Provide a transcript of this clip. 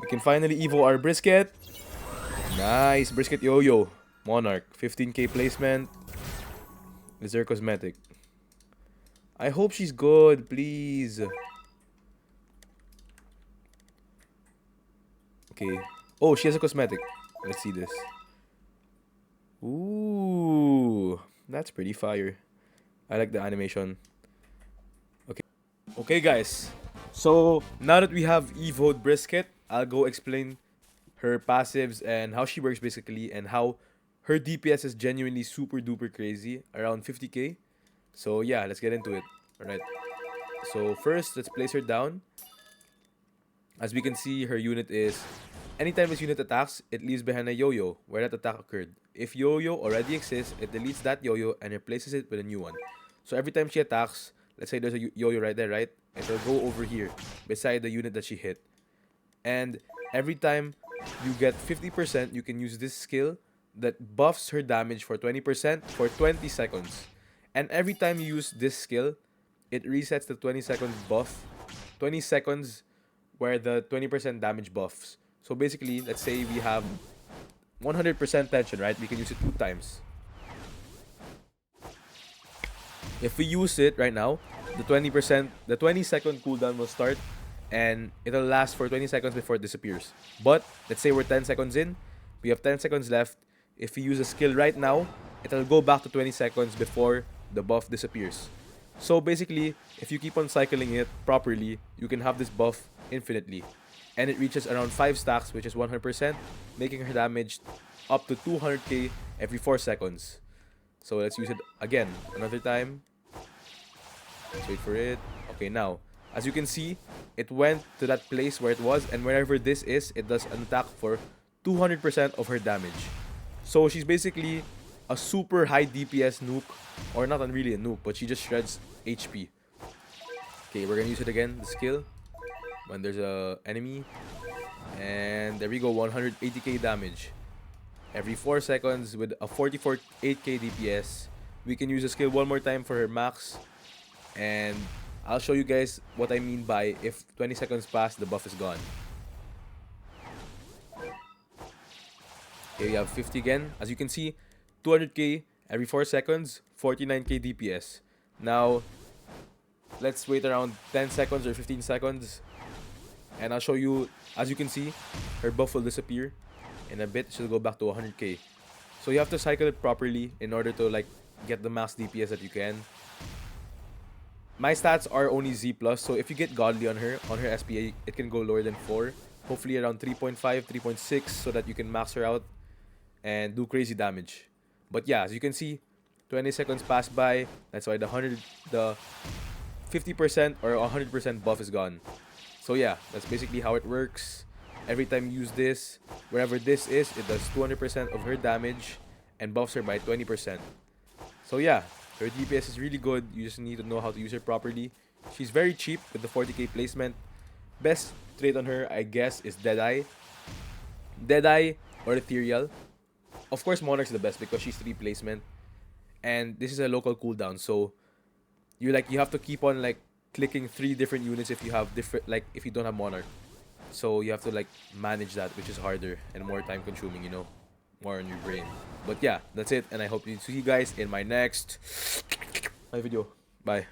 We can finally evo our Brisket. Nice. Brisket Yo-Yo. Monarch. 15k placement. Is there cosmetic? I hope she's good, please. Okay. Oh, she has a cosmetic. Let's see this. Ooh. That's pretty fire. I like the animation. Okay. Okay, guys. So, now that we have evoed Brisket, I'll go explain her passives and how she works basically and how her DPS is genuinely super duper crazy, around 50k. So yeah, let's get into it. Alright. So first, let's place her down. As we can see, her unit is... Anytime this unit attacks, it leaves behind a yo-yo where that attack occurred. If yo-yo already exists, it deletes that yo-yo and replaces it with a new one. So every time she attacks, let's say there's a yo-yo right there, right? It'll go over here, beside the unit that she hit. And every time you get 50%, you can use this skill that buffs her damage for 20% for 20 seconds. And every time you use this skill, it resets the 20 seconds buff. 20 seconds where the 20% damage buffs. So basically, let's say we have 100% tension, right? We can use it 2 times. If we use it right now, the 20-second cooldown will start and it'll last for 20 seconds before it disappears. But let's say we're 10 seconds in, we have 10 seconds left. If we use a skill right now, it'll go back to 20 seconds before the buff disappears. So basically, if you keep on cycling it properly, you can have this buff infinitely. And it reaches around 5 stacks, which is 100%, making her damage up to 200k every 4 seconds. So let's use it again, another time. Let's wait for it. Okay, now, as you can see, it went to that place where it was, and wherever this is, it does an attack for 200% of her damage. So she's basically a super high DPS nuke, or not really a nuke, but she just shreds HP. Okay, we're gonna use it again, the skill, when there's a enemy. And there we go, 180k damage. Every 4 seconds with a 8k DPS. We can use the skill one more time for her max. And I'll show you guys what I mean by if 20 seconds pass, the buff is gone. Okay, we have 50 again. As you can see, 200k every 4 seconds, 49k DPS. Now, let's wait around 10 seconds or 15 seconds. And I'll show you, as you can see, her buff will disappear. In a bit, she'll go back to 100k. So you have to cycle it properly in order to like get the max DPS that you can. My stats are only Z+, so if you get godly on her SPA, it can go lower than 4. Hopefully around 3.5, 3.6, so that you can max her out and do crazy damage. But yeah, as you can see, 20 seconds pass by. That's why the 50% or 100% buff is gone. So yeah, that's basically how it works. Every time you use this, wherever this is, it does 200% of her damage and buffs her by 20%. So yeah, her DPS is really good. You just need to know how to use her properly. She's very cheap with the 40k placement. Best trait on her, I guess, is Deadeye. Deadeye or Ethereal. Of course, Monarch's the best because she's 3 placement. And this is a local cooldown, so you have to keep on like clicking 3 different units if you have if you don't have Monarch. So you have to like manage that, which is harder and more time consuming, you know, more on your brain. But yeah, that's it, and I hope to see you guys in my next video. Bye.